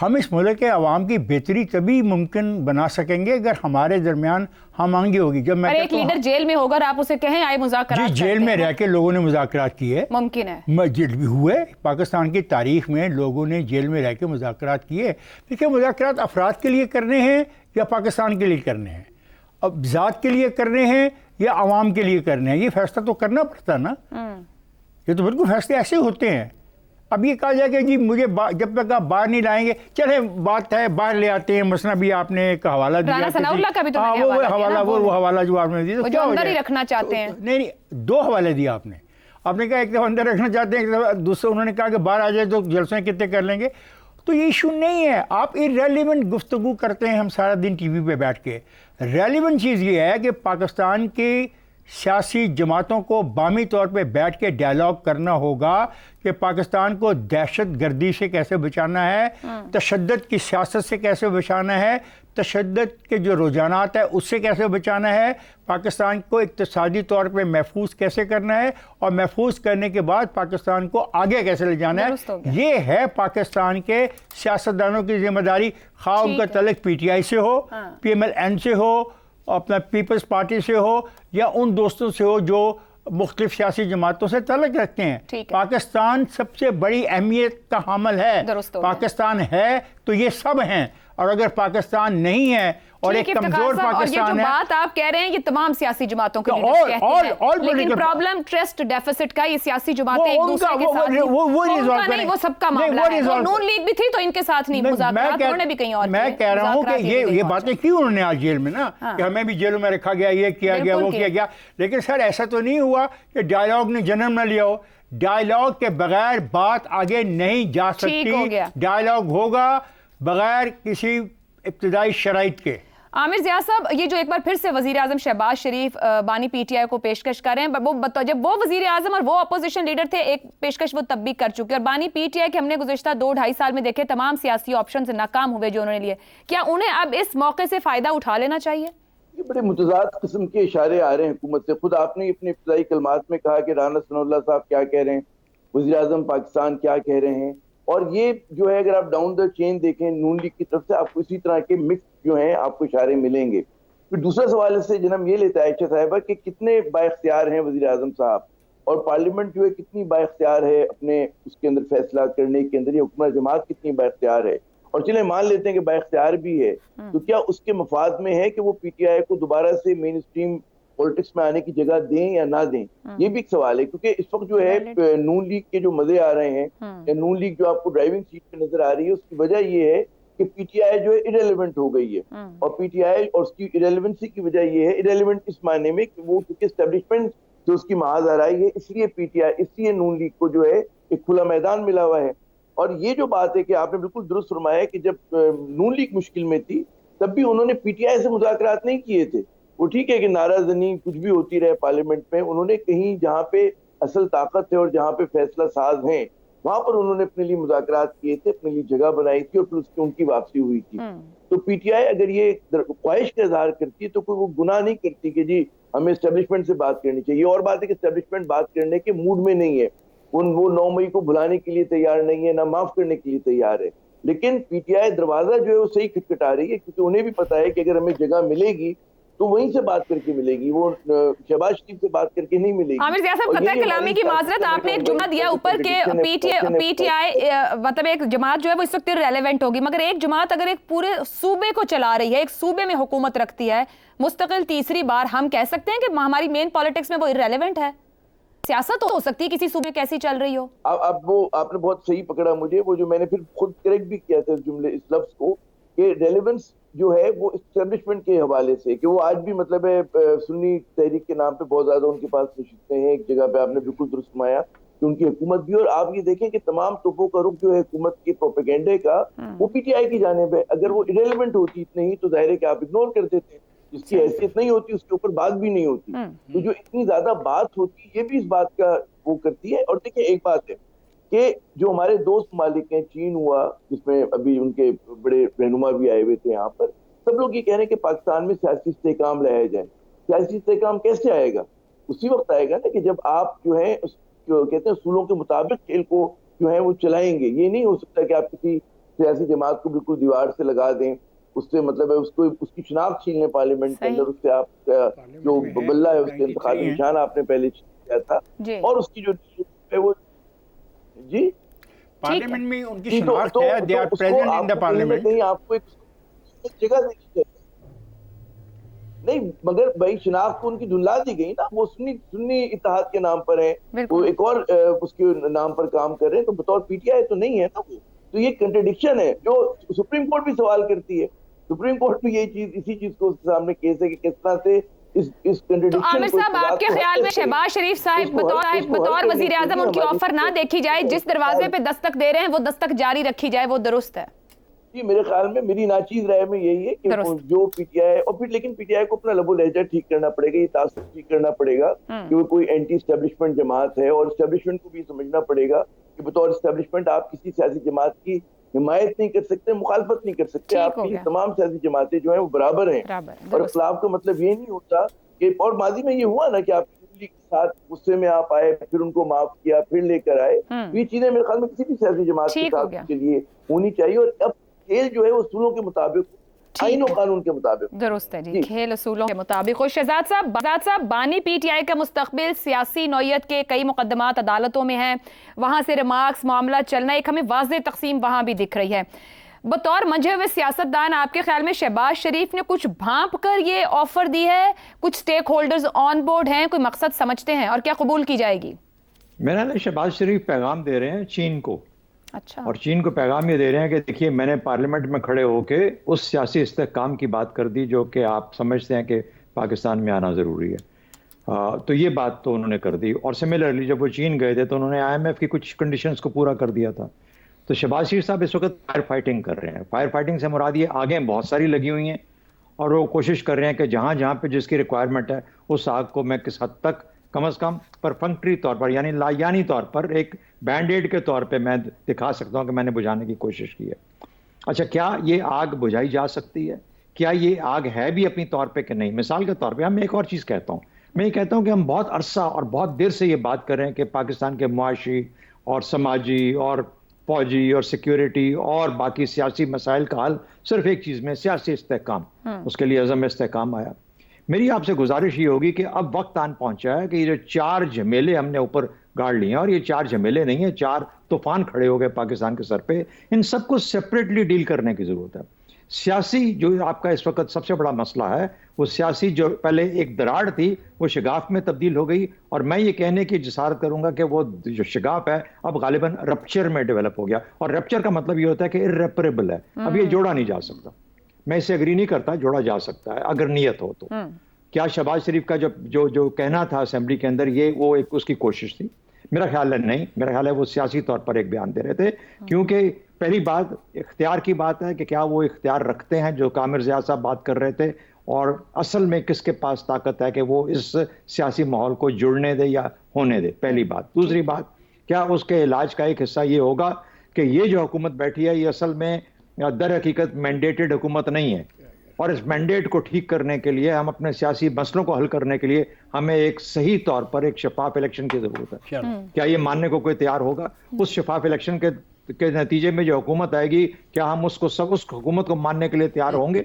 ہم اس ملک کے عوام کی بہتری تبھی ممکن بنا سکیں گے اگر ہمارے درمیان ہم آہنگی ہوگی. جب میں ایک لیڈر جیل میں ہوگا اور آپ اسے کہیں آئے مذاکرات. جی جیل میں رہ کے لوگوں نے مذاکرات کیے, ممکن ہے ہوئے پاکستان کی تاریخ میں لوگوں نے جیل میں رہ کے مذاکرات کیے. دیکھیے مذاکرات افراد کے لیے کرنے ہیں یا پاکستان کے لیے کرنے ہیں, اب ذات کے لیے کرنے ہیں یا عوام کے لیے کرنے ہیں, یہ فیصلہ تو کرنا پڑتا نا. یہ تو بالکل فیصلے ایسے ہوتے ہیں. اب یہ کہا جائے کہ جی مجھے جب تک آپ باہر نہیں لائیں گے, چلے بات ہے باہر لے آتے ہیں, مثلا بھی آپ نے ایک حوالہ دیا, وہ حوالہ جو آپ نے دیا جو اندر ہی رکھنا چاہتے ہیں. نہیں, 2 حوالے دیا آپ نے کہا ایک دفعہ اندر رکھنا چاہتے ہیں, ایک دفعہ دوسرے انہوں نے کہا کہ باہر آ جائے تو جلسے کتنے کر لیں گے. تو یہ ایشو نہیں ہے, آپ ارریلیونٹ گفتگو کرتے ہیں ہم سارا دن ٹی وی پہ بیٹھ کے. ریلیونٹ چیز یہ ہے کہ پاکستان کی سیاسی جماعتوں کو باہمی طور پہ بیٹھ کے ڈائلاگ کرنا ہوگا کہ پاکستان کو دہشت گردی سے کیسے بچانا ہے, تشدد کی سیاست سے کیسے بچانا ہے, تشدد کے جو رجحانات ہیں اس سے کیسے بچانا ہے, پاکستان کو اقتصادی طور پہ محفوظ کیسے کرنا ہے, اور محفوظ کرنے کے بعد پاکستان کو آگے کیسے لے جانا ہے. یہ ہے پاکستان کے سیاستدانوں کی ذمہ داری, خواہ ان کا تعلق پی ٹی آئی سے ہو, پی ایم ایل این سے ہو, اپنا پیپلز پارٹی سے ہو, یا ان دوستوں سے ہو جو مختلف سیاسی جماعتوں سے تعلق رکھتے ہیں. پاکستان سب سے بڑی اہمیت کا حامل ہے. پاکستان ہے تو یہ سب ہیں, اور اگر پاکستان نہیں ہے اور ایک کمزور پاکستان ہے. بات آپ کہہ رہے ہیں یہ تمام سیاسی جماعتوں کے لیڈرز کہتے ہیں, لیکن پرابلم ٹرسٹ ڈیفیسٹ کا, یہ سیاسی جماعتیں ایک دوسرے کے ساتھ نہیں, وہ سب کا معاملہ ہے. نون لیگ بھی تھی تو ان کے ساتھ نہیں مذاکرات, انہوں نے بھی کہیں اور. میں کہہ رہا ہوں کہ یہ باتیں کیوں انہوں نے آج جیل میں نا, کہ ہمیں بھی جیلوں میں رکھا گیا, یہ کیا گیا, وہ کیا گیا. لیکن سر ایسا تو نہیں ہوا کہ ڈائیلاگ نے جنم نہ لیا ہو. ڈائیلاگ کے بغیر بات آگے نہیں جا سکتی. ڈائیلاگ ہوگا بغیر کسی ابتدائی شرائط کے. عامر ضیاء صاحب, یہ جو ایک بار پھر سے وزیر اعظم شہباز شریف بانی پی ٹی آئی کو پیشکش کر رہے ہیں, جب وہ وزیر اعظم اور وہ اپوزیشن لیڈر تھے, ایک پیشکش وہ تب بھی کر چکے, اور بانی پی ٹی آئی کے ہم نے گزشتہ 2-2.5 سال میں دیکھے تمام سیاسی آپشنز ناکام ہوئے جو انہوں نے لیے. کیا انہیں اب اس موقع سے فائدہ اٹھا لینا چاہیے؟ یہ بڑے متضاد قسم کے اشارے آ رہے ہیں حکومت سے. خود آپ نے اپنے ابتدائی کلمات میں کہا کہ رانا ثناء اللہ صاحب کیا کہہ رہے ہیں, وزیر اعظم پاکستان کیا کہہ رہے ہیں, اور یہ جو ہے اگر آپ ڈاؤن دا چین دیکھیں نون لیگ کی طرف سے آپ کو اسی طرح کے مکس جو ہیں آپ کو اشارے ملیں گے. پھر دوسرا سوال اس سے جناب یہ لیتا ہے عائشہ صاحبہ کہ کتنے با اختیار ہیں وزیر اعظم صاحب, اور پارلیمنٹ جو ہے کتنی با اختیار ہے اپنے اس کے اندر فیصلہ کرنے کے اندر, یا حکومت جماعت کتنی با اختیار ہے. اور چلیں مان لیتے ہیں کہ با اختیار بھی ہے, تو کیا اس کے مفاد میں ہے کہ وہ پی ٹی آئی کو دوبارہ سے مین اسٹریم پولیٹکس میں آنے کی جگہ دیں یا نہ دیں؟ یہ بھی ایک سوال ہے, کیونکہ اس وقت جو ہے نون لیگ کے جو مزے آ رہے ہیں, یا نون لیگ جو آپ کو ڈرائیونگ سیٹ پہ نظر آ رہی ہے, اس کی وجہ یہ ہے کہ پی ٹی آئی جو ہے ارریلیونٹ ہو گئی ہے. اور پی ٹی آئی اور اس کی ارریلیونسی کی وجہ یہ ہے, ارریلیونٹ اس معنی میں کہ وہ کیونکہ اسٹیبلشمنٹ جو اس کی محاذ آ رہی ہے, اس لیے پی ٹی آئی, اس لیے نون لیگ کو جو ہے ایک کھلا میدان ملا ہوا ہے. اور یہ جو بات ہے کہ آپ نے بالکل درست فرمایا کہ جب نون لیگ مشکل میں تھی تب بھی انہوں نے پی ٹی آئی سے مذاکرات نہیں کیے تھے. وہ ٹھیک ہے کہ نعرہ زنی کچھ بھی ہوتی رہے پارلیمنٹ میں, انہوں نے کہیں جہاں پہ اصل طاقت ہے اور جہاں پہ فیصلہ ساز ہیں وہاں پر انہوں نے اپنے لیے مذاکرات کیے تھے, اپنے لیے جگہ بنائی تھی, اور پھر اس کی ان کی واپسی ہوئی تھی. تو پی ٹی آئی اگر یہ خواہش کا اظہار کرتی ہے تو کوئی وہ گناہ نہیں کرتی کہ جی ہمیں اسٹیبلشمنٹ سے بات کرنی چاہیے. اور بات ہے کہ اسٹیبلشمنٹ بات کرنے کے موڈ میں نہیں ہے, وہ 9 مئی کو بلانے کے لیے تیار نہیں ہے, نہ معاف کرنے کے لیے تیار ہے. لیکن پی ٹی آئی دروازہ جو ہے وہ صحیح کھٹکھٹا رہی ہے, کیونکہ انہیں بھی پتا ہے کہ اگر ہمیں جگہ ملے گی تو وہیں سے بات کر کے ملے گی, وہ شہباز شریف سے بات کر کے نہیں ملے گی. عامر ضیاء صاحب قطع کلامی کی معذرت, آپ نے ایک جملہ دیا اوپر کہ پی ٹی آئی مطلب ایک جماعت جو ہے وہ اس وقت ریلیونٹ ہوگی, مگر ایک جماعت اگر ایک پورے صوبے کو چلا رہی ہے, ایک صوبے میں حکومت رکھتی ہے مستقل تیسری بار, ہم کہہ سکتے ہیں کہ ہماری مین پالیٹکس میں وہ ریلیونٹ ہے؟ سیاست ہو سکتی ہے کسی صوبے کیسی چل رہی ہو. اب وہ آپ نے بہت صحیح پکڑا مجھے, وہ جو میں نے پھر خود کریکٹ بھی کیا تھا جملے اس لفظ کو, کہ ریلیونس جو ہے وہ اسٹیبلشمنٹ کے حوالے سے, کہ وہ آج بھی مطلب ہے سنی تحریک کے نام پہ بہت زیادہ ان کے پاس نشستیں ہیں. ایک جگہ پہ آپ نے بالکل درست فرمایا کہ ان کی حکومت بھی, اور آپ یہ دیکھیں کہ تمام توپوں کا رخ جو ہے حکومت کے پروپیگنڈے کا وہ پی ٹی آئی کی جانب ہے. اگر وہ ارریلیونٹ ہوتی اتنی ہی تو ظاہر ہے کہ آپ اگنور کر دیتے ہیں, جس کی حیثیت نہیں ہوتی اس کے اوپر بات بھی نہیں ہوتی. تو جو اتنی زیادہ بات ہوتی یہ بھی اس بات کا وہ کرتی ہے. اور دیکھیں ایک بات ہے کہ جو ہمارے دوست ممالک ہیں, چین ہوا جس میں ابھی ان کے بڑے رہنما بھی آئے ہوئے تھے یہاں پر, سب لوگ یہ کہہ رہے ہیں کہ پاکستان میں سیاسی استحکام لایا جائے. سیاسی استحکام کیسے آئے گا؟ اسی وقت آئے گا نا کہ جب آپ جو ہے کہتے ہیں اصولوں کے مطابق کھیل کو جو ہے وہ چلائیں گے. یہ نہیں ہو سکتا کہ آپ کسی سیاسی جماعت کو بالکل دیوار سے لگا دیں, اس سے مطلب ہے اس کو اس کی شناخت چھین لیں پارلیمنٹ کے اندر, اس سے آپ جو بلہ ہے اس کے انتخابی نشان آپ نے پہلے چھین لیا تھا, اور اس کی جو ہے وہ جی پارلیمنٹ میں ان کی شناخت ہے, they are present in the parliament. کہیں آپ کو ایک جگہ دینی چاہیے نہیں, مگر بھائی شناخت کو ان کی دھلا دی گئی نا, وہ سنی اتحاد کے نام پر ہیں, وہ ایک اور اس کے نام پر کام کر رہے ہیں, تو بطور پی ٹی آئی تو نہیں ہے نا وہ. تو یہ کنٹرڈکشن ہے جو سپریم کورٹ بھی سوال کرتی ہے. سپریم کورٹ بھی یہ چیز اسی چیز کو اس کے سامنے کیس ہے کہ کس طرح سے اس تو عامر صاحب آپ کے خیال میں شہباز شریف صاحب بطور وزیر اعظم ان کی آفر نہ دیکھی جائے, جس دروازے پہ دستک دے رہے ہیں وہ دستک جاری رکھی جائے, وہ درست ہے؟ جی میرے خیال میں, میری ناچیز رائے میں یہی ہے کہ جو پی ٹی آئی, اور پھر لیکن پی ٹی آئی کو اپنا لب و لہجہ ٹھیک کرنا پڑے گا, یہ تاثر ٹھیک کرنا پڑے گا کہ وہ کوئی اینٹی اسٹیبلشمنٹ جماعت ہے, اور اسٹیبلشمنٹ کو بھی سمجھنا پڑے گا کہ بطور اسٹیبلشمنٹ آپ کسی سیاسی جماعت کی حمایت نہیں کر سکتے, مخالفت نہیں کر سکتے, آپ کی تمام سیاسی جماعتیں جو ہیں وہ برابر ہیں, اور اختلاف کا مطلب یہ نہیں ہوتا کہ, اور ماضی میں یہ ہوا نا کہ آپ کے ساتھ غصے میں آپ آئے, پھر ان کو معاف کیا, پھر لے کر آئے, یہ چیزیں میرے خیال میں کسی بھی سیاسی جماعت کے ساتھ کے لیے ہونی چاہیے, اور اب کھیل جو ہے وہ اصولوں کے مطابق, آئین و قانون کے مطابق درست ہے. جی کھیل اصولوں کے مطابق. اور شہزاد صاحب بانی پی ٹی آئی کا مستقبل سیاسی نوعیت کے کئی مقدمات عدالتوں میں ہیں, وہاں سے ریمارکس معاملہ چلنا, ایک ہمیں واضح تقسیم وہاں بھی دکھ رہی ہے. بطور منجھے ہوئے سیاستدان آپ کے خیال میں شہباز شریف نے کچھ بھانپ کر یہ آفر دی ہے, کچھ سٹیک ہولڈرز آن بورڈ ہیں, کوئی مقصد سمجھتے ہیں, اور کیا قبول کی جائے گی؟ میرا خیال ہے شہباز شریف پیغام دے رہے ہیں چین کو, اچھا, اور چین کو پیغام یہ دے رہے ہیں کہ دیکھیے میں نے پارلیمنٹ میں کھڑے ہو کے اس سیاسی استحکام کی بات کر دی جو کہ آپ سمجھتے ہیں کہ پاکستان میں آنا ضروری ہے. تو یہ بات تو انہوں نے کر دی, اور سملرلی جب وہ چین گئے تھے تو انہوں نے آئی ایم ایف کی کچھ کنڈیشنز کو پورا کر دیا تھا. تو شہباز شریف صاحب اس وقت فائر فائٹنگ کر رہے ہیں. فائر فائٹنگ سے مراد یہ آگیں بہت ساری لگی ہوئی ہیں, اور وہ کوشش کر رہے ہیں کہ جہاں جہاں پہ جس کی ریکوائرمنٹ ہے اس آگ کو میں کس حد تک کم از کم پرفنکٹری طور پر, یعنی لایانی طور پر, ایک بینڈ ایڈ کے طور پہ میں دکھا سکتا ہوں کہ میں نے بجھانے کی کوشش کی ہے. اچھا, کیا یہ آگ بجھائی جا سکتی ہے؟ کیا یہ آگ ہے بھی اپنی طور پہ کہ نہیں؟ مثال کے طور پہ میں ایک اور چیز کہتا ہوں, میں یہ کہتا ہوں کہ ہم بہت عرصہ اور بہت دیر سے یہ بات کر رہے ہیں کہ پاکستان کے معاشی اور سماجی اور فوجی اور سیکیورٹی اور باقی سیاسی مسائل کا حل صرف ایک چیز میں, سیاسی استحکام, اس کے لیے عزم استحکام آیا. میری آپ سے گزارش یہ ہوگی کہ اب وقت آن پہنچا ہے کہ یہ جو 4 جھمیلے ہم نے اوپر گاڑ لیے ہیں, اور یہ 4 جھمیلے نہیں ہیں, 4 طوفان کھڑے ہو گئے پاکستان کے سر پہ, ان سب کو سیپریٹلی ڈیل کرنے کی ضرورت ہے. سیاسی جو آپ کا اس وقت سب سے بڑا مسئلہ ہے, وہ سیاسی جو پہلے ایک دراڑ تھی وہ شگاف میں تبدیل ہو گئی, اور میں یہ کہنے کی جسارت کروں گا کہ وہ جو شگاف ہے اب غالباً رپچر میں ڈیولپ ہو گیا, اور رپچر کا مطلب یہ ہوتا ہے کہ irreparable ہے, اب یہ جوڑا نہیں جا سکتا. میں اسے اگری نہیں کرتا, جوڑا جا سکتا ہے اگر نیت ہو تو. کیا شہباز شریف کا جو کہنا تھا اسمبلی کے اندر, یہ وہ ایک اس کی کوشش تھی؟ میرا خیال ہے نہیں, میرا خیال ہے وہ سیاسی طور پر ایک بیان دے رہے تھے, کیونکہ پہلی بات اختیار کی بات ہے کہ کیا وہ اختیار رکھتے ہیں جو کامر ضیاء صاحب بات کر رہے تھے, اور اصل میں کس کے پاس طاقت ہے کہ وہ اس سیاسی ماحول کو جڑنے دے یا ہونے دے, پہلی بات. دوسری بات, کیا اس کے علاج کا ایک حصہ یہ ہوگا کہ یہ جو حکومت بیٹھی ہے یہ اصل میں در حقیقت مینڈیٹڈ حکومت نہیں ہے, اور اس مینڈیٹ کو ٹھیک کرنے کے لیے, ہم اپنے سیاسی مسئلوں کو حل کرنے کے لیے ہمیں ایک صحیح طور پر ایک شفاف الیکشن کی ضرورت ہے. کیا یہ ماننے کو کوئی تیار ہوگا؟ اس شفاف الیکشن کے نتیجے میں جو حکومت آئے گی, کیا ہم اس حکومت کو ماننے کے لیے تیار ہوں گے؟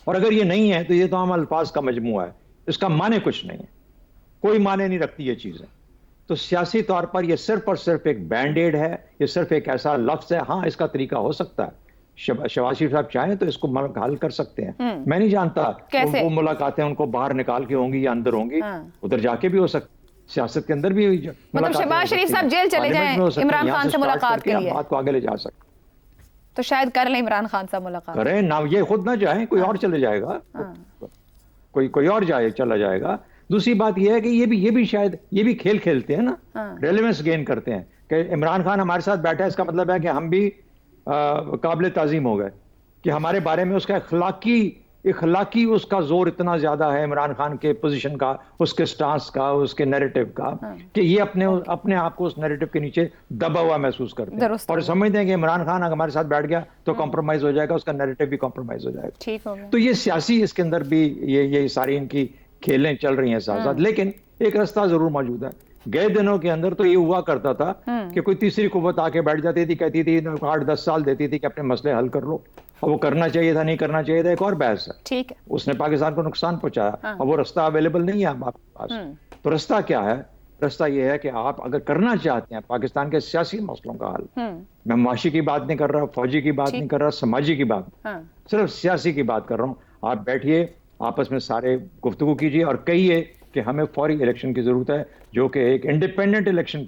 اور اگر یہ نہیں ہے تو یہ تو ہم الفاظ کا مجموعہ ہے, اس کا معنی کچھ نہیں ہے, کوئی معنی نہیں رکھتی یہ چیزیں. تو سیاسی طور پر یہ صرف اور صرف ایک بینڈ ایڈ ہے, یہ صرف ایک ایسا لفظ ہے. ہاں اس کا طریقہ ہو سکتا ہے, شہباز شریف صاحب چاہیں تو اس کو حل کر سکتے ہیں. میں نہیں جانتا وہ ملاقاتیں ان کو باہر نکال کے ہوں گی یا اندر ہوں گی, ادھر جا کے بھی ہو سکتا, سیاست کے اندر بھی, مطلب شہباز شریف صاحب جیل چلے جائیں عمران خان سے ملاقات کے لیے, بات کو آگے لے جا سکتے, تو شاید کر لیں عمران خان سے ملاقات. کریں نہ, یہ خود نہ جائیں, کوئی اور چلے جائے گا, کوئی اور چلا جائے گا. دوسری بات یہ ہے کہ یہ بھی شاید یہ بھی کھیل کھیلتے ہیں نا, ریلیونس گین کرتے ہیں کہ عمران خان ہمارے ساتھ بیٹھا ہے, اس کا مطلب ہے کہ ہم بھی قابل تعظیم ہو گئے, کہ ہمارے بارے میں اس کا اخلاقی اس کا زور اتنا زیادہ ہے عمران خان کے پوزیشن کا, اس کے سٹانس کا, اس کے نیریٹو کا, کہ یہ اپنے آپ کو اس نیریٹو کے نیچے دبا ہوا محسوس کرتے ہیں, اور سمجھتے ہیں کہ عمران خان اگر ہمارے ساتھ بیٹھ گیا تو کمپرومائز ہو جائے گا, اس کا نیریٹو بھی کمپرومائز ہو جائے گا. تو یہ سیاسی اس کے اندر بھی یہ ساری ان کی کھیلیں چل رہی ہیں ساتھ ساتھ. لیکن ایک راستہ ضرور موجود ہے گئے دنوں کے اندر تو یہ ہوا کرتا تھا کہ کوئی تیسری قوت آ کے بیٹھ جاتی تھی, کہتی تھی 8-10 سال دیتی تھی کہ اپنے مسئلے حل کر لو. اور وہ کرنا چاہیے تھا, نہیں کرنا چاہیے تھا, ایک اور بحث ہے. ٹھیک ہے, اس نے پاکستان کو نقصان پہنچایا اور وہ رستہ اویلیبل نہیں ہے آپ کے پاس. تو رستہ کیا ہے؟ رستہ یہ ہے کہ آپ اگر کرنا چاہتے ہیں پاکستان کے سیاسی مسئلوں کا حل, میں معاشی کی بات نہیں کر رہا, فوجی کی بات نہیں کر رہا, سماجی کی بات, صرف سیاسی کی بات کر رہا ہوں. آپ بیٹھیے, آپس میں سارے گفتگو کیجیے اور کہیے کہ ہمیں فوری الیکشن کی ضرورت ہے, جو کہ ایک انڈیپینڈنٹ الیکشن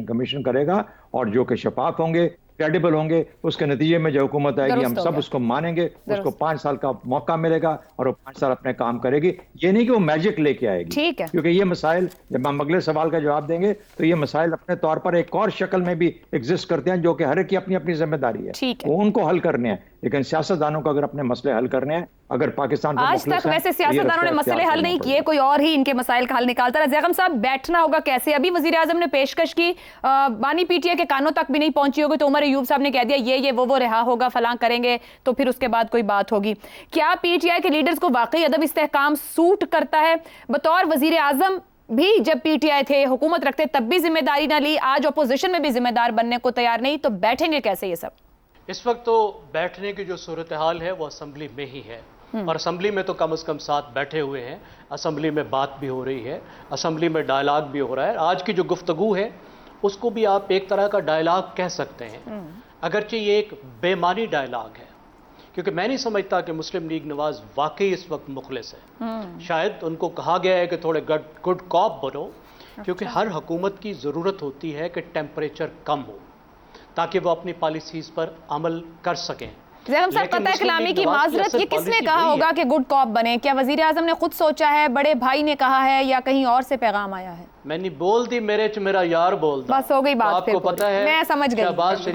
کمیشن کرے گا, اور جو کہ شفاف ہوں گے, کریڈیبل ہوں گے. اس کے نتیجے میں جو حکومت آئے گی ہم سب اس کو مانیں گے, اس کو 5 سال کا موقع ملے گا اور وہ 5 سال اپنے کام کرے گی. یہ نہیں کہ وہ میجک لے کے آئے گی, کیونکہ یہ مسائل, جب ہم اگلے سوال کا جواب دیں گے تو یہ مسائل اپنے طور پر ایک اور شکل میں بھی ایگزسٹ کرتے ہیں, جو کہ ہر ایک کی اپنی اپنی ذمہ داری ہے, وہ ان کو حل کرنے ہیں. لیکن سیاستدانوں کو اگر اپنے مسئلے حل کرنے ہیں, اگر پاکستان آج تک ویسے سیاستدانوں نے مسئلے حل نہیں کیے, کوئی اور ہی ان کے مسائل کا حل نکالتا رہا. زیغم صاحب, بیٹھنا ہوگا کیسے؟ ابھی وزیر اعظم نے پیشکش کی, بانی پی ٹی آئی کے کانوں تک بھی نہیں پہنچی ہوگی تو عمر ایوب صاحب نے کہہ دیا یہ وہ رہا ہوگا, فلاں کریں گے, تو پھر اس کے بعد کوئی بات ہوگی. کیا پی ٹی آئی کے لیڈرز کو واقعی عدم استحکام سوٹ کرتا ہے؟ بطور وزیر اعظم بھی جب پی ٹی آئی تھے, حکومت رکھتے, تب بھی ذمہ داری نہ لی, آج اپوزیشن میں بھی ذمہ دار بننے کو تیار نہیں, تو بیٹھیں گے کیسے یہ سب؟ اس وقت تو بیٹھنے کی جو صورتحال ہے وہ اسمبلی میں ہی ہے, اور اسمبلی میں تو کم از کم ساتھ بیٹھے ہوئے ہیں, اسمبلی میں بات بھی ہو رہی ہے, اسمبلی میں ڈائلاگ بھی ہو رہا ہے. آج کی جو گفتگو ہے اس کو بھی آپ ایک طرح کا ڈائلاگ کہہ سکتے ہیں, اگرچہ یہ ایک بے معنی ڈائلاگ ہے, کیونکہ میں نہیں سمجھتا کہ مسلم لیگ نواز واقعی اس وقت مخلص ہے. شاید ان کو کہا گیا ہے کہ تھوڑے گڈ کاپ بنو, کیونکہ ہر حکومت کی ضرورت ہوتی ہے کہ ٹیمپریچر کم ہو تاکہ وہ اپنی پالیسیز پر عمل کر سکیں. زیغم صاحب, پتہ ہے کلامی کی معذرت یہ کس نے کہا ہوگا کہ گڈ کاپ بنے؟ کیا وزیر اعظم نے خود سوچا ہے, بڑے بھائی نے کہا ہے, یا کہیں اور سے پیغام آیا ہے؟ میں نہیں بول دی, میرا یار بول دا. بس ہو گئی بات, آپ کو پتہ ہے میں سمجھ گئی.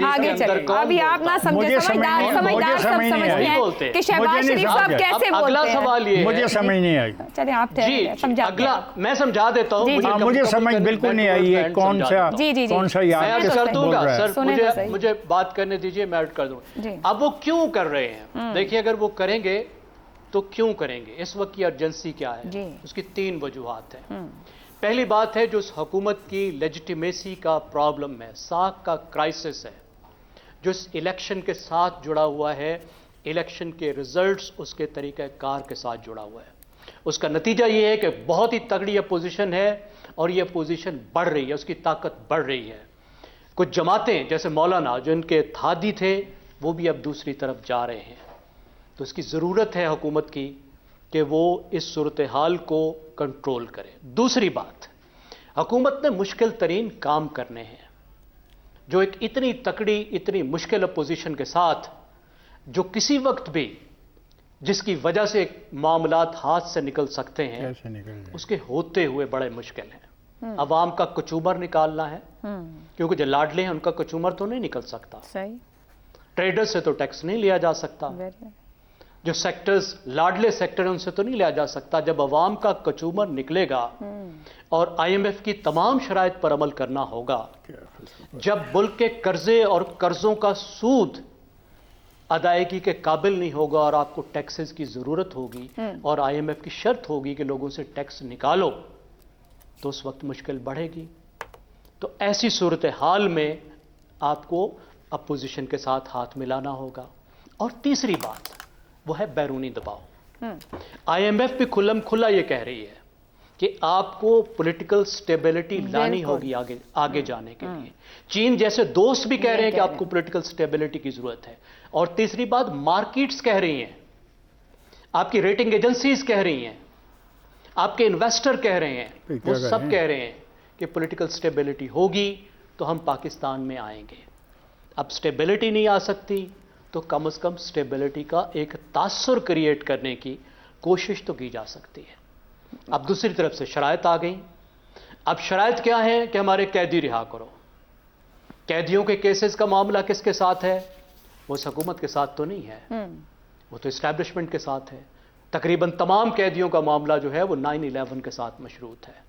آگے چلیں, ابھی آپ نہ سمجھے, سمجھدار سب سمجھتے ہیں کہ شہباز شریف صاحب کیسے بولتے ہیں. اگلا سوال یہ ہے, مجھے سمجھ نہیں آئی. چلیں آپ سمجھا, اگلا میں سمجھا دیتا ہوں. مجھے سمجھ بالکل نہیں آئی ہے کون سا یار کس کر دوں گا. سر سر مجھے بات کرنے دیجئے, میں ایڈ کر دوں. اب وہ کیوں کر رہے ہیں؟ دیکھیے, اگر وہ کریں گے تو کیوں کریں گے, اس وقت کی ارجنسی کیا ہے؟ اس کی 3 وجوہات ہیں. پہلی بات ہے جو اس حکومت کی لیجیٹیمیسی کا پرابلم ہے, ساکھ کا کرائسس ہے, جو اس الیکشن کے ساتھ جڑا ہوا ہے, الیکشن کے ریزلٹس اس کے طریقہ کار کے ساتھ جڑا ہوا ہے. اس کا نتیجہ یہ ہے کہ بہت ہی تگڑی اپوزیشن ہے, اور یہ اپوزیشن بڑھ رہی ہے, اس کی طاقت بڑھ رہی ہے. کچھ جماعتیں جیسے مولانا جو ان کے تھادی تھے وہ بھی اب دوسری طرف جا رہے ہیں. تو اس کی ضرورت ہے حکومت کی کہ وہ اس صورتحال کو کنٹرول کرے. دوسری بات, حکومت نے مشکل ترین کام کرنے ہیں, جو ایک اتنی تکڑی, اتنی مشکل اپوزیشن کے ساتھ, جو کسی وقت بھی جس کی وجہ سے معاملات ہاتھ سے نکل سکتے ہیں, اس کے ہوتے ہوئے بڑے مشکل ہیں. عوام کا کچومر نکالنا ہے, کیونکہ جو لاڈلے ہیں ان کا کچومر تو نہیں نکل سکتا, ٹریڈر سے تو ٹیکس نہیں لیا جا سکتا, جو سیکٹرز لاڈلے سیکٹر ہیں ان سے تو نہیں لیا جا سکتا. جب عوام کا کچومر نکلے گا اور آئی ایم ایف کی تمام شرائط پر عمل کرنا ہوگا, جب ملک کے قرضے اور قرضوں کا سود ادائیگی کے قابل نہیں ہوگا اور آپ کو ٹیکسز کی ضرورت ہوگی اور آئی ایم ایف کی شرط ہوگی کہ لوگوں سے ٹیکس نکالو, تو اس وقت مشکل بڑھے گی. تو ایسی صورتحال میں آپ کو اپوزیشن کے ساتھ ہاتھ ملانا ہوگا. اور تیسری بات وہ ہے بیرونی دباؤ. آئی ایم ایف بھی کھلم کھلا یہ کہہ رہی ہے کہ آپ کو پولیٹیکل سٹیبلٹی لانی ہوگی آگے جانے کے لیے. چین جیسے دوست بھی کہہ رہے ہیں کہ آپ کو پولیٹیکل سٹیبلٹی کی ضرورت ہے. اور تیسری بات, مارکیٹس کہہ رہی ہیں, آپ کی ریٹنگ ایجنسیز کہہ رہی ہیں, آپ کے انویسٹر کہہ رہے ہیں, وہ سب کہہ رہے ہیں کہ پولیٹیکل سٹیبلٹی ہوگی تو ہم پاکستان میں آئیں گے. اب سٹیبلٹی نہیں آ سکتی تو کم از کم سٹیبلٹی کا ایک تاثر کریٹ کرنے کی کوشش تو کی جا سکتی ہے. اب دوسری طرف سے شرائط آ گئیں. اب شرائط کیا ہے کہ ہمارے قیدی رہا کرو. قیدیوں کے کیسز کا معاملہ کس کے ساتھ ہے؟ وہ اس حکومت کے ساتھ تو نہیں ہے, وہ تو اسٹیبلشمنٹ کے ساتھ ہے. تقریباً تمام قیدیوں کا معاملہ جو ہے وہ 9/11 کے ساتھ مشروط ہے.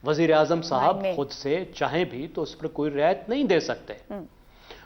وزیر اعظم صاحب خود سے چاہیں بھی تو اس پر کوئی رعایت نہیں دے سکتے.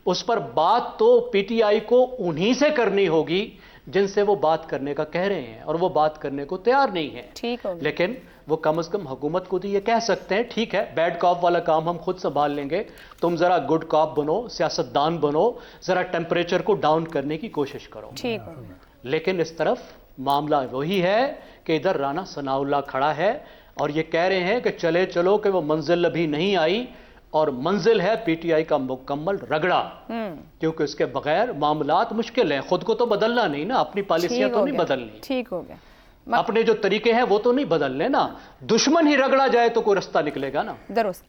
اس پر بات تو پی ٹی آئی کو انہی سے کرنی ہوگی جن سے وہ بات کرنے کا کہہ رہے ہیں اور وہ بات کرنے کو تیار نہیں ہے. ٹھیک ہو گیا. لیکن وہ کم از کم حکومت کو تو یہ کہہ سکتے ہیں ٹھیک ہے بیڈ کاپ والا کام ہم خود سنبھال لیں گے, تم ذرا گڈ کاپ بنو, سیاستدان بنو, ذرا ٹیمپریچر کو ڈاؤن کرنے کی کوشش کرو. ٹھیک ہو گیا. لیکن اس طرف معاملہ وہی ہے کہ ادھر رانا ثناء اللہ کھڑا ہے اور یہ کہہ رہے ہیں کہ چلے چلو کہ وہ منزل ابھی نہیں آئی, اور منزل ہے پی ٹی آئی کا مکمل رگڑا, کیونکہ اس کے بغیر معاملات مشکل ہیں. خود کو تو بدلنا نہیں نا, اپنی پالیسیاں تو نہیں بدلنی. ٹھیک ہو گیا. اپنے جو طریقے ہیں وہ تو نہیں بدلنے نا, دشمن ہی رگڑا جائے تو کوئی رستہ نکلے گا نا. درست.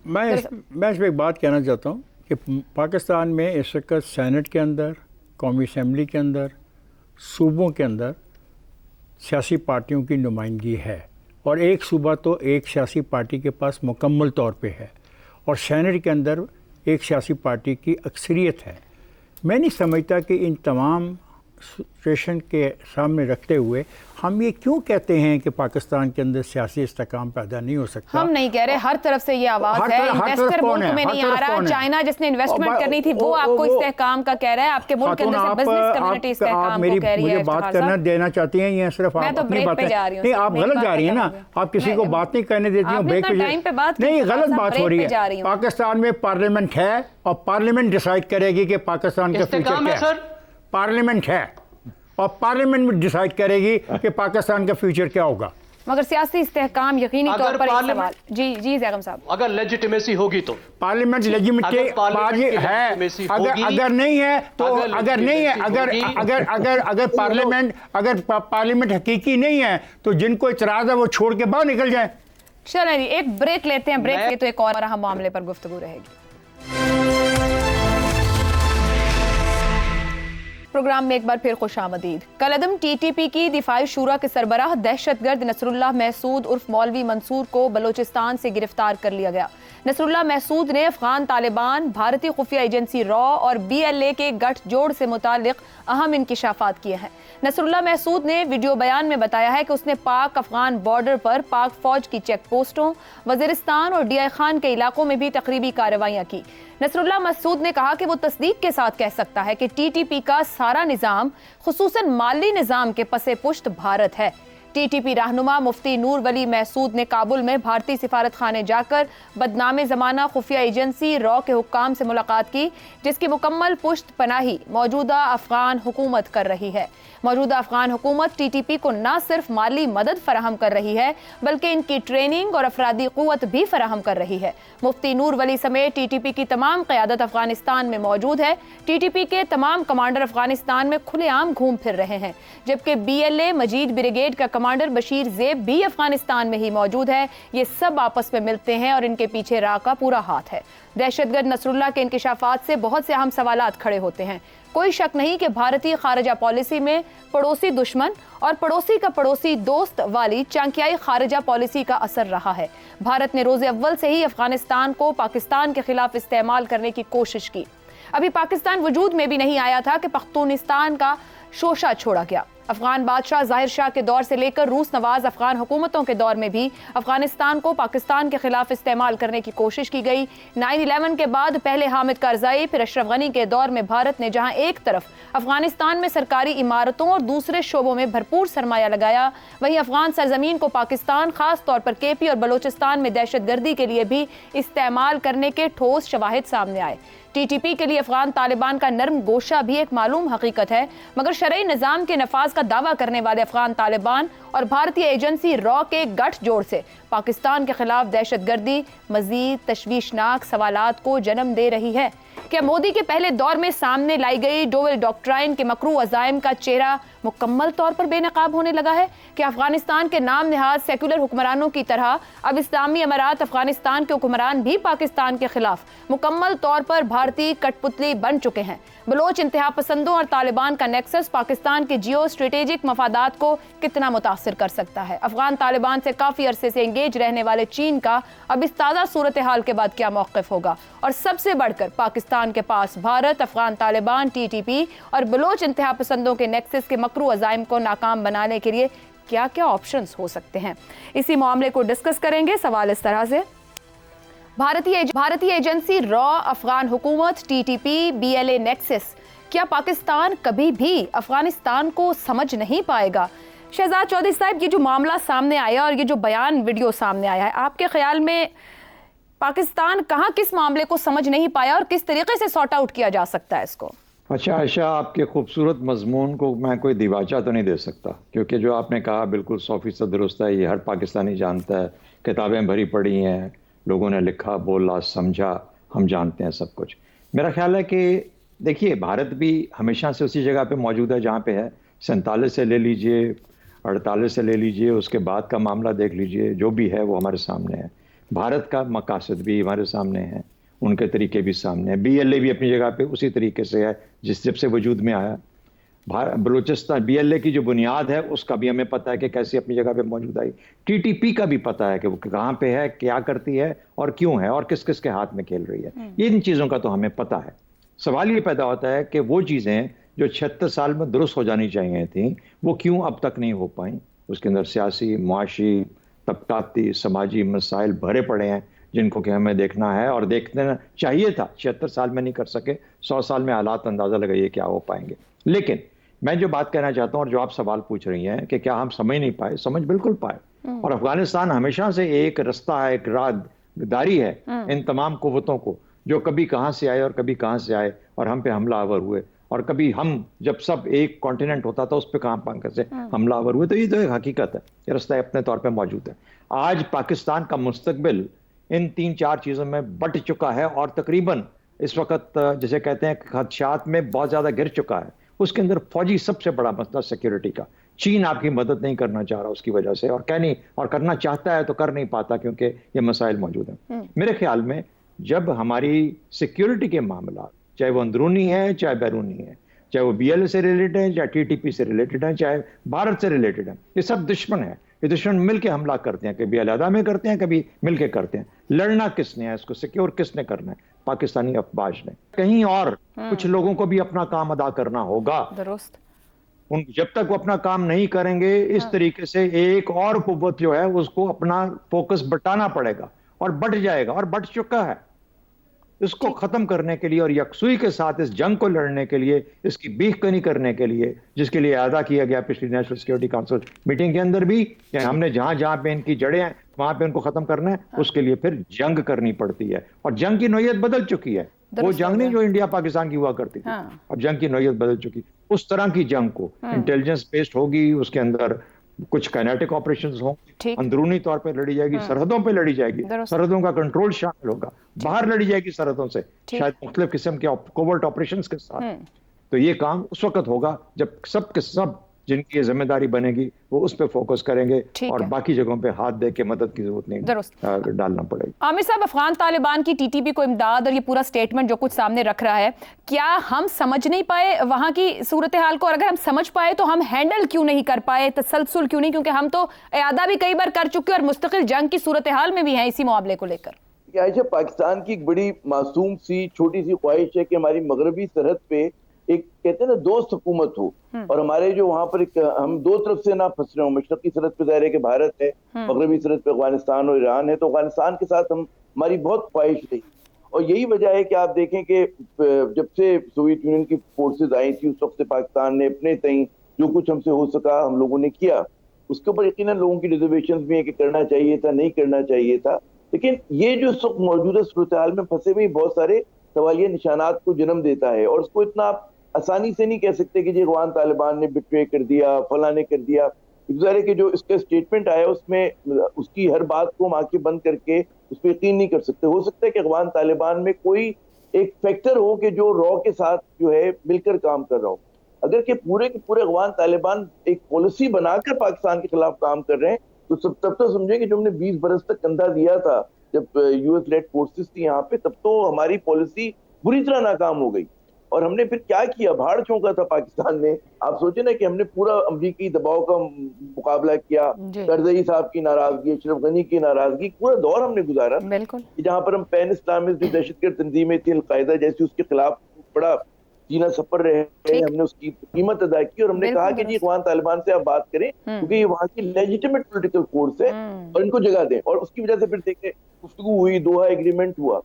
میں اس پہ ایک بات کہنا چاہتا ہوں کہ پاکستان میں اس وقت سینٹ کے اندر, قومی اسمبلی کے اندر, صوبوں کے اندر سیاسی پارٹیوں کی نمائندگی ہے, اور ایک صوبہ تو ایک سیاسی پارٹی کے پاس مکمل طور پہ ہے, اور سینٹ کے اندر ایک سیاسی پارٹی کی اکثریت ہے. میں نہیں سمجھتا کہ ان تمام سچویشن کے سامنے رکھتے ہوئے ہم یہ کیوں کہتے ہیں کہ پاکستان کے اندر سیاسی استحکام پیدا نہیں ہو سکتا. ہم نہیں کہہ رہے, ہر طرف سے یہ آواز ہے. انویسٹر ملک میں نہیں آ رہا, چائنا جس نے انویسٹمنٹ کرنی تھی وہ آپ کو استحکام کا کہہ رہا ہے, آپ کے ملک کے اندر سے بزنس کمیونٹی استحکام کو کہہ رہی ہے. مجھے بات کرنا دینا چاہتی ہیں یا صرف آپ اپنی بات نہیں, آپ غلط جا رہی ہیں نا, آپ کسی کو بات نہیں کرنے دیتی ہیں, بریک پہ نہیں, غلط بات ہو رہی ہے. پاکستان میں پارلیمنٹ ہے اور پارلیمنٹ ڈیسائیڈ کرے گی کہ پاکستان کا فیوچر کیا ہے. پارلیمنٹ ہے اور پارلیمنٹ میں ڈیسائیڈ کرے گی کہ پاکستان کا فیوچر کیا ہوگا. مگر سیاسی استحکام یقینی طور پر ایک سوال. جی زیغم صاحب, اگر لیجیٹیمیسی ہوگی تو پارلیمنٹ لیجیٹیمیسی ہے, اگر نہیں ہے تو اگر نہیں ہے, اگر پارلیمنٹ حقیقی نہیں ہے تو جن کو اعتراض ہے وہ چھوڑ کے باہر نکل جائیں. چلیں جی ایک بریک لیتے ہیں, بریک کے تو ایک اور اہم معاملے پر گفتگو رہے گی. پروگرام میں ایک بار پھر خوش آمدید. کل عدم ٹی ٹی پی کی دفاعی شورا کے سربراہ دہشت گرد نصر اللہ محسود عرف مولوی منصور کو بلوچستان سے گرفتار کر لیا گیا. نصر اللہ محسود نے افغان طالبان, بھارتی خفیہ ایجنسی را اور بی ایل اے کے گٹھ جوڑ سے متعلق اہم انکشافات کیے ہیں. نصر اللہ محسود نے ویڈیو بیان میں بتایا ہے کہ اس نے پاک افغان بارڈر پر پاک فوج کی چیک پوسٹوں, وزیرستان اور ڈی آئی خان کے علاقوں میں بھی تقریبی کارروائیاں کی. نصر اللہ محسود نے کہا کہ وہ تصدیق کے ساتھ کہہ سکتا ہے کہ ٹی ٹی پی کا سارا نظام خصوصاً مالی نظام کے پس پشت بھارت ہے. ٹی ٹی پی رہنما مفتی نور ولی محسود نے کابل میں بھارتی سفارت خانے جا کر بدنام زمانہ خفیہ ایجنسی را کے حکام سے ملاقات کی, جس کی مکمل پشت پناہی موجودہ افغان حکومت کر رہی ہے. موجودہ افغان حکومت ٹی ٹی پی کو نہ صرف مالی مدد فراہم کر رہی ہے بلکہ ان کی ٹریننگ اور افرادی قوت بھی فراہم کر رہی ہے. مفتی نور ولی سمیت ٹی ٹی پی کی تمام قیادت افغانستان میں موجود ہے. ٹی ٹی پی کے تمام کمانڈر افغانستان میں کھلے عام گھوم پھر رہے ہیں, جبکہ B L A Majeed brigade کا کمانڈر بشیر زیب بھی افغانستان میں ہی موجود ہے. یہ سب آپس میں ملتے ہیں اور ان کے پیچھے را کا پورا ہاتھ ہے. دہشت گرد نصر اللہ کے انکشافات سے بہت سے اہم سوالات کھڑے ہوتے ہیں. کوئی شک نہیں کہ بھارتی خارجہ پالیسی میں پڑوسی دشمن اور پڑوسی کا پڑوسی دوست والی چانکیائی خارجہ پالیسی کا اثر رہا ہے. بھارت نے روز اول سے ہی افغانستان کو پاکستان کے خلاف استعمال کرنے کی کوشش کی. ابھی پاکستان وجود میں بھی نہیں آیا تھا کہ پختونستان کا شوشہ چھوڑا گیا. افغان بادشاہ ظاہر شاہ کے دور سے لے کر روس نواز افغان حکومتوں کے دور میں بھی افغانستان کو پاکستان کے خلاف استعمال کرنے کی کوشش کی گئی. 9/11 کے بعد پہلے حامد کارزائی پھر اشرف غنی کے دور میں بھارت نے جہاں ایک طرف افغانستان میں سرکاری عمارتوں اور دوسرے شعبوں میں بھرپور سرمایہ لگایا, وہیں افغان سرزمین کو پاکستان خاص طور پر کے پی اور بلوچستان میں دہشت گردی کے لیے بھی استعمال کرنے کے ٹھوس شواہد سامنے آئے. ٹی ٹی پی کے لیے افغان طالبان کا نرم گوشہ بھی ایک معلوم حقیقت ہے, مگر شرعی نظام کے نفاذ کا دعویٰ کرنے والے افغان طالبان اور بھارتی ایجنسی را کے گٹھ جوڑ سے پاکستان کے خلاف دہشت گردی مزید تشویشناک سوالات کو جنم دے رہی ہے. کیا مودی کے پہلے دور میں سامنے لائی گئی ڈویل ڈاکٹرائن کے مکروہ عزائم کا چہرہ مکمل طور پر بے نقاب ہونے لگا ہے؟ کیا افغانستان کے نام نہاد سیکولر حکمرانوں کی طرح اب اسلامی امارات افغانستان کے حکمران بھی پاکستان کے خلاف مکمل طور پر بھارتی کٹ پتلی بن چکے ہیں؟ بلوچ انتہا پسندوں اور طالبان کا نیکسس پاکستان کے جیو اسٹریٹیجک مفادات کو کتنا متاثر کر سکتا ہے؟ افغان طالبان سے کافی عرصے سے انگیج رہنے والے چین کا اب اس تازہ صورتحال کے بعد کیا موقف ہوگا؟ اور سب سے بڑھ کر پاکستان کے پاس Bharat, Afghan Taliban, T T P اور بلوچ انتہا پسندوں کے نیکسس کے مکروہ عزائم کو ناکام بنانے کے لیے کیا کیا آپشنز ہو سکتے ہیں؟ اسی معاملے کو ڈسکس کریں گے. سوال اس طرح سے: بھارتی ایجنسی را، افغان حکومت، T T P, B L A nexus کیا پاکستان کبھی بھی افغانستان کو سمجھ نہیں پائے گا؟ شہزاد چودھری صاحب، یہ جو معاملہ سامنے آیا اور یہ جو بیان ویڈیو سامنے آیا ہے، آپ کے خیال میں پاکستان کہاں کس معاملے کو سمجھ نہیں پایا اور کس طریقے سے سارٹ آؤٹ کیا جا سکتا ہے اس کو؟ اچھا عائشہ، آپ کے خوبصورت مضمون کو میں کوئی دیباچہ تو نہیں دے سکتا، کیونکہ جو آپ نے کہا بالکل 100% درست ہے. یہ ہر پاکستانی جانتا ہے، کتابیں بھری پڑھی ہیں، لوگوں نے لکھا، بولا، سمجھا، ہم جانتے ہیں سب کچھ. میرا خیال ہے کہ دیکھیے، بھارت بھی ہمیشہ سے اسی جگہ پہ موجود ہے جہاں پہ ہے. 47 سے لے لیجئے، 48 سے لے لیجئے، اس کے بعد کا معاملہ دیکھ لیجئے، جو بھی ہے وہ ہمارے سامنے ہے. بھارت کا مقاصد بھی ہمارے سامنے ہے، ان کے طریقے بھی سامنے ہیں. BLA بھی اپنی جگہ پہ اسی طریقے سے ہے جب سے وجود میں آیا. بلوچستان BLA کی جو بنیاد ہے اس کا بھی ہمیں پتہ ہے کہ کیسے اپنی جگہ پہ موجود آئی. TTP کا بھی پتہ ہے کہ وہ کہاں پہ ہے، کیا کرتی ہے اور کیوں ہے اور کس کس کے ہاتھ میں کھیل رہی ہے. ان چیزوں کا تو ہمیں پتہ ہے. سوال یہ پیدا ہوتا ہے کہ وہ چیزیں جو 76 سال میں درست ہو جانی چاہیے تھیں وہ کیوں اب تک نہیں ہو پائیں. اس کے اندر سیاسی، معاشی، طبقاتی، سماجی مسائل بھرے پڑے ہیں جن کو کہ ہمیں دیکھنا ہے اور دیکھنا چاہیے تھا. 76 سال میں نہیں کر سکے، 100 سال میں حالات اندازہ لگائیے کیا ہو پائیں گے. لیکن میں جو بات کہنا چاہتا ہوں اور جو آپ سوال پوچھ رہی ہیں کہ کیا ہم سمجھ نہیں پائے، سمجھ بالکل پائے. اور افغانستان ہمیشہ سے ایک رستہ ہے، ایک راہ داری ہے ان تمام قوتوں کو جو کبھی کہاں سے آئے اور کبھی کہاں سے آئے اور ہم پہ حملہ آور ہوئے، اور کبھی ہم جب سب ایک کانٹیننٹ ہوتا تھا اس پہ کہاں پانک سے حملہ آور ہوئے. تو یہ تو ایک حقیقت ہے، یہ رستہ اپنے طور پہ موجود ہے. آج پاکستان کا مستقبل ان 3-4 چیزوں میں بٹ چکا ہے اور تقریباً اس وقت جسے کہتے ہیں خدشات میں بہت زیادہ گر چکا ہے. اس کے اندر فوجی سب سے بڑا مسئلہ سیکیورٹی کا. چین آپ کی مدد نہیں کرنا چاہ رہا اس کی وجہ سے، اور کرنا چاہتا ہے تو کر نہیں پاتا کیونکہ یہ مسائل موجود ہیں. میرے خیال میں جب ہماری سیکیورٹی کے معاملات، چاہے وہ اندرونی ہے چاہے بیرونی ہے، چاہے وہ BLA سے ریلیٹڈ ہیں، چاہے TTP سے ریلیٹڈ ہیں، چاہے بھارت سے ریلیٹڈ ہیں، یہ سب دشمن ہیں. یہ دشمن مل کے حملہ کرتے ہیں، کبھی علیحدہ میں کرتے ہیں، کبھی مل کے کرتے ہیں. لڑنا کس نے ہے، اس کو سیکیور کس نے کرنا ہے؟ پاکستانی افواج نے. کہیں اور کچھ لوگوں کو بھی اپنا کام ادا کرنا ہوگا. درست. جب تک وہ اپنا کام نہیں کریں گے اس طریقے سے ایک اور قوت جو ہے اس کو اپنا فوکس بٹانا پڑے گا اور بٹ جائے گا اور بٹ چکا ہے. اس کو ختم کرنے کے لیے اور یکسوئی کے ساتھ اس جنگ کو لڑنے کے لیے، اس کی بیخ کنی کرنے کے لیے، جس کے لیے اعادہ کیا گیا پچھلی نیشنل سیکیورٹی کونسل میٹنگ کے اندر بھی کہ ہم نے جہاں جہاں پہ ان کی جڑیں ہیں وہاں پہ ان کو ختم کرنا ہے، اس کے لیے پھر جنگ کرنی پڑتی ہے. اور جنگ کی نوعیت بدل چکی ہے. وہ جنگ نہیں جو انڈیا پاکستان کی ہوا کرتی تھی، اب جنگ کی نوعیت بدل چکی. اس طرح کی جنگ کو انٹیلیجنس بیسڈ ہوگی، اس کے اندر کچھ کائنیٹک آپریشنز ہوں، اندرونی طور پہ لڑی جائے گی، سرحدوں پہ لڑی جائے گی، سرحدوں کا کنٹرول شامل ہوگا، باہر لڑی جائے گی سرحدوں سے شاید مختلف قسم کے کوورٹ آپریشنز کے ساتھ. تو یہ کام اس وقت ہوگا جب سب کے سب جن کی ذمہ داری بنے گی وہ اس پہ فوکس کریں گے اور باقی جگہوں پہ ہاتھ دے کے مدد کی ضرورت نہیں ڈالنا پڑے گی. عامر صاحب، افغان طالبان کی TTP کو امداد اور یہ پورا سٹیٹمنٹ جو کچھ سامنے رکھ رہا ہے، کیا ہم سمجھ نہیں پائے وہاں کی صورتحال کو؟ اور اگر ہم سمجھ پائے تو ہم ہینڈل کیوں نہیں کر پائے، تسلسل کیوں نہیں؟ کیونکہ ہم تو اعادہ بھی کئی بار کر چکے اور مستقل جنگ کی صورتحال میں بھی ہیں اسی معاملے کو لے کر. عائشہ، پاکستان کی ایک بڑی معصوم سی چھوٹی سی خواہش ہے کہ ہماری مغربی سرحد پہ ایک کہتے ہیں نا دوست حکومت ہو، اور ہمارے جو وہاں پر ہم دو طرف سے نہ پھنس رہے ہوں. مشرقی سرحد پہ ظاہر ہے کہ بھارت ہے، مغربی سرحد پہ افغانستان اور ایران ہے. تو افغانستان کے ساتھ ہماری بہت خواہش رہی، اور یہی وجہ ہے کہ آپ دیکھیں کہ جب سے سوویت یونین کی فورسز آئی تھی اس وقت سے پاکستان نے اپنے تئیں جو کچھ ہم سے ہو سکا ہم لوگوں نے کیا. اس کے اوپر یقیناً لوگوں کی ریزرویشنز بھی ہیں کہ کرنا چاہیے تھا، نہیں کرنا چاہیے تھا. لیکن یہ جو اس وقت موجودہ صورتحال میں پھنسے ہوئے بہت سارے سوالیہ نشانات کو جنم دیتا ہے، اور اس کو اتنا آپ آسانی سے نہیں کہہ سکتے کہ جی افغان طالبان نے بٹرے کر دیا، فلاں نے کر دیا. ظاہر ہے کہ جو اس کا اسٹیٹمنٹ آیا اس میں اس کی ہر بات کو ہم آنکھیں بند کر کے اس پہ یقین نہیں کر سکتے. ہو سکتا ہے کہ افغان طالبان میں کوئی ایک فیکٹر ہو کہ جو رو کے ساتھ جو ہے مل کر کام کر رہا ہو. اگر کہ پورے کے پورے افغان طالبان ایک پالیسی بنا کر پاکستان کے خلاف کام کر رہے ہیں تو تب تو سمجھیں کہ جو ہم نے 20 برس تک کندھا دیا تھا جب US لیڈ فورسز تھی یہاں پہ، تب تو ہماری پالیسی بری طرح ناکام ہو گئی. اور ہم نے پھر کیا کیا؟ بھاڑ چونکا تھا پاکستان نے. آپ سوچیں نا کہ ہم نے پورا امریکی دباؤ کا مقابلہ کیا، کرزئی صاحب کی ناراضگی، اشرف غنی کی ناراضگی، پورا دور ہم نے گزارا جہاں پر ہم پین اسلامسٹ جو دہشت گرد تنظیمیں تھیں، القاعدہ جیسی، اس کے خلاف بڑا سینہ سپر رہے. ہم نے اس کی قیمت ادا کی اور ہم نے کہا کہ جی افغان طالبان سے آپ بات کریں کیونکہ یہ وہاں کی لیجیٹیمیٹ پولیٹیکل فورس ہے اور ان کو جگہ دیں. اور اس کی وجہ سے پھر دیکھیں گفتگو ہوئی، دوحہ ایگریمنٹ ہوا.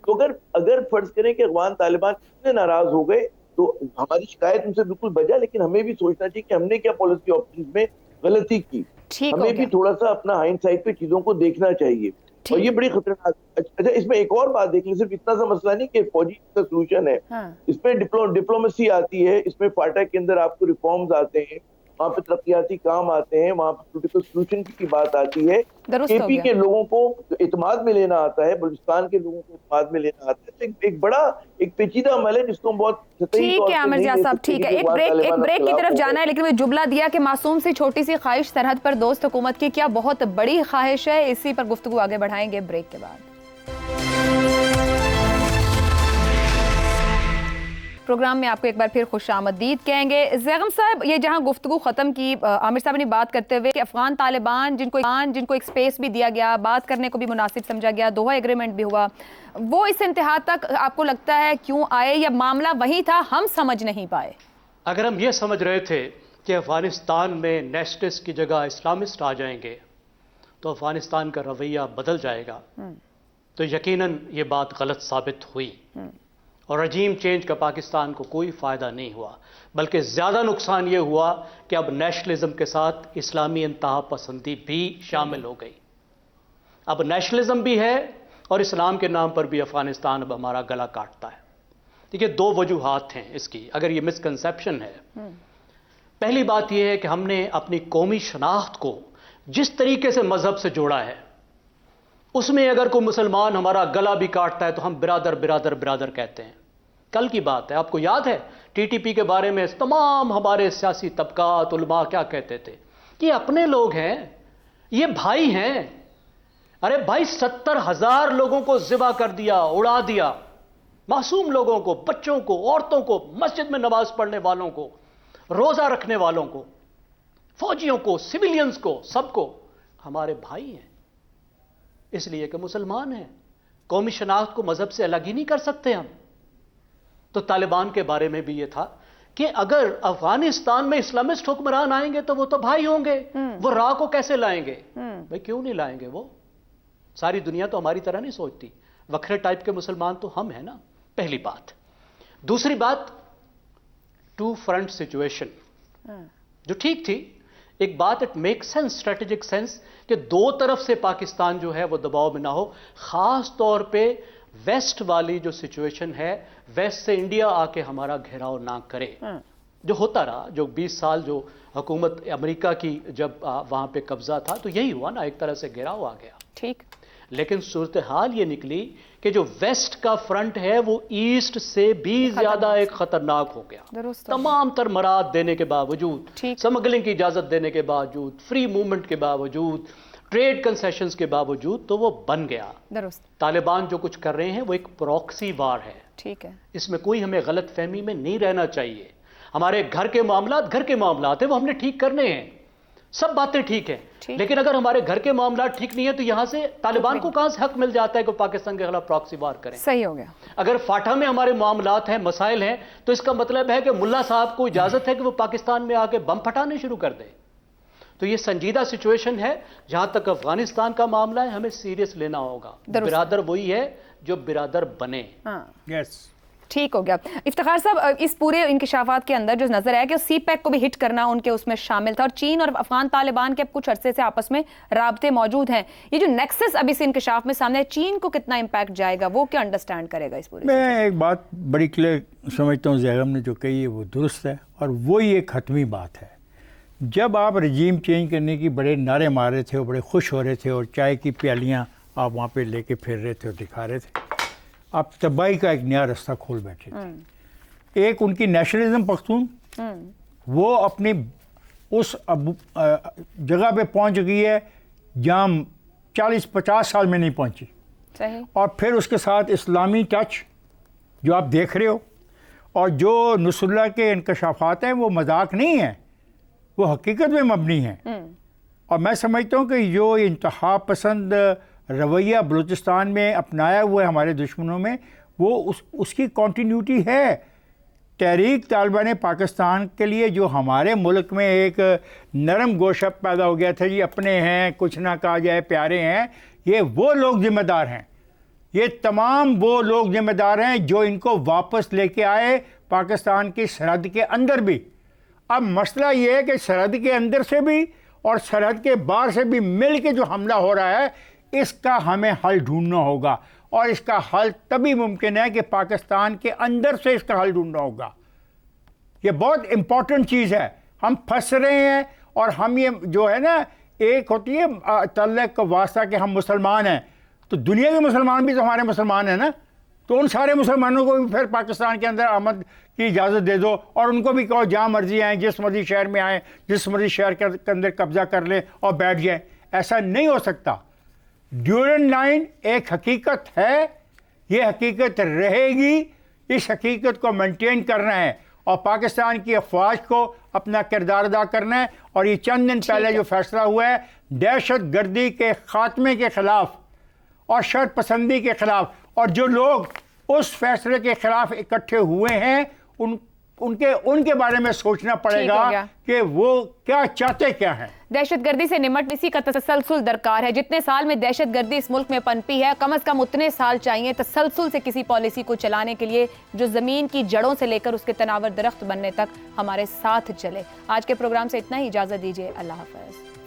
تو اگر فرض کریں کہ افغان طالبان اتنے ناراض ہو گئے تو ہماری شکایت ان سے بالکل بجا، لیکن ہمیں بھی سوچنا چاہیے کہ ہم نے کیا پالیسی آپشن میں غلطی کی. ہمیں بھی تھوڑا سا اپنا ہائنڈ سائڈ پہ چیزوں کو دیکھنا چاہیے. اور یہ بڑی خطرناک. اچھا اس میں ایک اور بات دیکھ لیں، صرف اتنا سا مسئلہ نہیں کہ فوجی کا سولوشن ہے، اس پہ ڈپلومیسی آتی ہے، اس میں فاٹا کے اندر آپ کو ریفارمز آتے ہیں، وہاں پہ ترقیاتی کام آتے ہیں، وہاں پہ پولیٹیکل سولوشن کی بات آتی ہے. کے پی کے لوگوں کو اعتماد میں لینا آتا ہے، بلوچستان کے لوگوں کو اعتماد میں لینا آتا ہے. ایک بڑا ایک پیچیدہ عمل ہے جس کو ہم بہت ٹھیک ہے عامر جیاض صاحب، ٹھیک ہے. ایک بریک کی طرف جانا ہے، لیکن وہ جملہ دیا کہ معصوم سی چھوٹی سی خواہش سرحد پر دوست حکومت کی کیا بہت بڑی خواہش ہے. اسی پر گفتگو آگے بڑھائیں گے بریک کے بعد. پروگرام میں آپ کو ایک بار پھر خوش آمدید کہیں گے. زیغم صاحب، یہ جہاں گفتگو ختم کی عامر صاحب نے بات کرتے ہوئے کہ افغان طالبان جن کو ایک سپیس بھی دیا گیا، بات کرنے کو بھی مناسب سمجھا گیا، دوحہ ایگریمنٹ بھی ہوا، وہ اس انتہا تک آپ کو لگتا ہے کیوں آئے، یا معاملہ وہی تھا ہم سمجھ نہیں پائے؟ اگر ہم یہ سمجھ رہے تھے کہ افغانستان میں نیشنلسٹ کی جگہ اسلامسٹ آ جائیں گے تو افغانستان کا رویہ بدل جائے گا، تو یقیناً یہ بات غلط ثابت ہوئی اور رجیم چینج کا پاکستان کو کوئی فائدہ نہیں ہوا، بلکہ زیادہ نقصان یہ ہوا کہ اب نیشنلزم کے ساتھ اسلامی انتہا پسندی بھی شامل ہو گئی. اب نیشنلزم بھی ہے اور اسلام کے نام پر بھی افغانستان اب ہمارا گلا کاٹتا ہے. دیکھیے دو وجوہات ہیں اس کی اگر یہ مسکنسیپشن ہے. پہلی بات یہ ہے کہ ہم نے اپنی قومی شناخت کو جس طریقے سے مذہب سے جوڑا ہے، اس میں اگر کوئی مسلمان ہمارا گلا بھی کاٹتا ہے تو ہم برادر برادر برادر کہتے ہیں. کل کی بات ہے، آپ کو یاد ہے ٹی ٹی پی کے بارے میں تمام ہمارے سیاسی طبقات علماء کیا کہتے تھے کہ اپنے لوگ ہیں، یہ بھائی ہیں. ارے بھائی 70,000 لوگوں کو ذبح کر دیا، اڑا دیا، معصوم لوگوں کو، بچوں کو، عورتوں کو، مسجد میں نماز پڑھنے والوں کو، روزہ رکھنے والوں کو، فوجیوں کو، سویلینز کو، سب کو ہمارے بھائی ہیں. اس لیے کہ مسلمان ہیں. قومی شناخت کو مذہب سے الگ ہی نہیں کر سکتے ہم. تو طالبان کے بارے میں بھی یہ تھا کہ اگر افغانستان میں اسلامسٹ حکمران آئیں گے تو وہ تو بھائی ہوں گے، وہ راہ کو کیسے لائیں گے؟ بھائی کیوں نہیں لائیں گے؟ وہ ساری دنیا تو ہماری طرح نہیں سوچتی، وکھرے ٹائپ کے مسلمان تو ہم ہیں نا. پہلی بات. دوسری بات، ٹو فرنٹ سچویشن جو ٹھیک تھی. ایک بات it make sense, strategic sense, کہ دو طرف سے پاکستان جو ہے وہ دباؤ میں نہ ہو، خاص طور پہ ویسٹ والی جو سچویشن ہے، ویسٹ سے انڈیا آ کے ہمارا گھیراؤ نہ کرے. جو ہوتا رہا، جو 20 سال جو حکومت امریکہ کی جب وہاں پہ قبضہ تھا تو یہی ہوا نا، ایک طرح سے گھیراؤ آ گیا. ٹھیک. لیکن صورتحال یہ نکلی کہ جو ویسٹ کا فرنٹ ہے وہ ایسٹ سے بھی زیادہ ایک خطرناک ہو گیا. تمام تر مراد دینے کے باوجود، سمگلنگ کی اجازت دینے کے باوجود، فری موومنٹ کے باوجود، ٹریڈ کنسیشنز کے باوجود، تو وہ بن گیا. طالبان جو کچھ کر رہے ہیں وہ ایک پروکسی وار ہے. ٹھیک ہے. اس میں کوئی ہمیں غلط فہمی میں نہیں رہنا چاہیے. ہمارے گھر کے معاملات ہیں، وہ ہم نے ٹھیک کرنے ہیں، سب باتیں ٹھیک ہیں. لیکن اگر ہمارے گھر کے معاملات ٹھیک نہیں ہیں تو یہاں سے طالبان کو کہاں سے حق مل جاتا ہے کہ پاکستان کے خلاف پراکسی وار کریں؟ صحیح ہو گیا. اگر فاٹا میں ہمارے معاملات ہیں، مسائل ہیں، تو اس کا مطلب ہے کہ ملا صاحب کو اجازت ہے کہ وہ پاکستان میں آ کے بم پھٹانے شروع کر دے. تو یہ سنجیدہ سچویشن ہے. جہاں تک افغانستان کا معاملہ ہے ہمیں سیریس لینا ہوگا. برادر وہی ہے جو برادر بنے. ٹھیک ہو گیا. افتخار صاحب، اس پورے انکشافات کے اندر جو نظر ہے کہ سی پیک کو بھی ہٹ کرنا ان کے اس میں شامل تھا، اور چین اور افغان طالبان کے کچھ عرصے سے آپس میں رابطے موجود ہیں. یہ جو نیکسس اب اس انکشاف میں سامنے ہے، چین کو کتنا امپیکٹ جائے گا، وہ کیا انڈرسٹینڈ کرے گا اس پورے؟ میں ایک بات بڑی کلیئر سمجھتا ہوں زیغم نے جو کہی ہے وہ درست ہے، اور وہی ایک حتمی بات ہے. جب آپ رجیم چینج کرنے کی بڑے نعرے مار رہے تھے اور بڑے خوش ہو رہے تھے اور چائے کی پیالیاں آپ وہاں پہ لے کے پھر رہے تھے اور دکھا رہے تھے، آپ تباہی کا ایک نیا رستہ کھول بیٹھے تھے. ایک ان کی نیشنلزم پختون، وہ اپنی اس جگہ پہ پہنچ گئی ہے جہاں 40-50 سال میں نہیں پہنچی. اور پھر اس کے ساتھ اسلامی ٹچ جو آپ دیکھ رہے ہو، اور جو نصر اللہ کے انکشافات ہیں وہ مذاق نہیں ہیں، وہ حقیقت میں مبنی ہیں. اور میں سمجھتا ہوں کہ جو انتہا پسند رویہ بلوچستان میں اپنایا ہوا ہے ہمارے دشمنوں میں، وہ اس کی کنٹینیوٹی ہے. تحریک طالبان پاکستان کے لیے جو ہمارے ملک میں ایک نرم گوشہ پیدا ہو گیا تھا، جی اپنے ہیں، کچھ نہ کہا جائے، پیارے ہیں، یہ وہ لوگ ذمہ دار ہیں یہ تمام وہ لوگ ذمہ دار ہیں جو ان کو واپس لے کے آئے پاکستان کی سرحد کے اندر بھی۔ اب مسئلہ یہ ہے کہ سرحد کے اندر سے بھی اور سرحد کے باہر سے بھی مل کے جو حملہ ہو رہا ہے، اس کا ہمیں حل ڈھونڈنا ہوگا، اور اس کا حل تبھی ممکن ہے کہ پاکستان کے اندر سے اس کا حل ڈھونڈنا ہوگا۔ یہ بہت امپورٹنٹ چیز ہے۔ ہم پھنس رہے ہیں، اور ہم یہ جو ہے نا، ایک ہوتی ہے تعلق کا واسطہ کہ ہم مسلمان ہیں، تو دنیا کے مسلمان بھی تو ہمارے مسلمان ہیں نا، تو ان سارے مسلمانوں کو بھی پھر پاکستان کے اندر آمد کی اجازت دے دو، اور ان کو بھی کہو جہاں مرضی آئیں، جس مرضی شہر میں آئیں، جس مرضی شہر کے اندر قبضہ کر لیں اور بیٹھ جائیں۔ ایسا نہیں ہو سکتا۔ ڈیورنڈ لائن ایک حقیقت ہے، یہ حقیقت رہے گی، اس حقیقت کو مینٹین کرنا ہے، اور پاکستان کی افواج کو اپنا کردار ادا کرنا ہے۔ اور یہ چند دن پہلے جو فیصلہ ہوا ہے دہشت گردی کے خاتمے کے خلاف اور شرط پسندی کے خلاف، اور جو لوگ اس فیصلے کے خلاف اکٹھے ہوئے ہیں ان کے بارے میں سوچنا پڑے گا کہ وہ کیا چاہتے کیا ہیں۔ دہشت گردی سے نمٹ اسی کا تسلسل درکار ہے۔ جتنے سال میں دہشت گردی اس ملک میں پنپی ہے، کم از کم اتنے سال چاہیے تسلسل سے کسی پالیسی کو چلانے کے لیے جو زمین کی جڑوں سے لے کر اس کے تناور درخت بننے تک ہمارے ساتھ چلے۔ آج کے پروگرام سے اتنا ہی، اجازت دیجیے، اللہ حافظ۔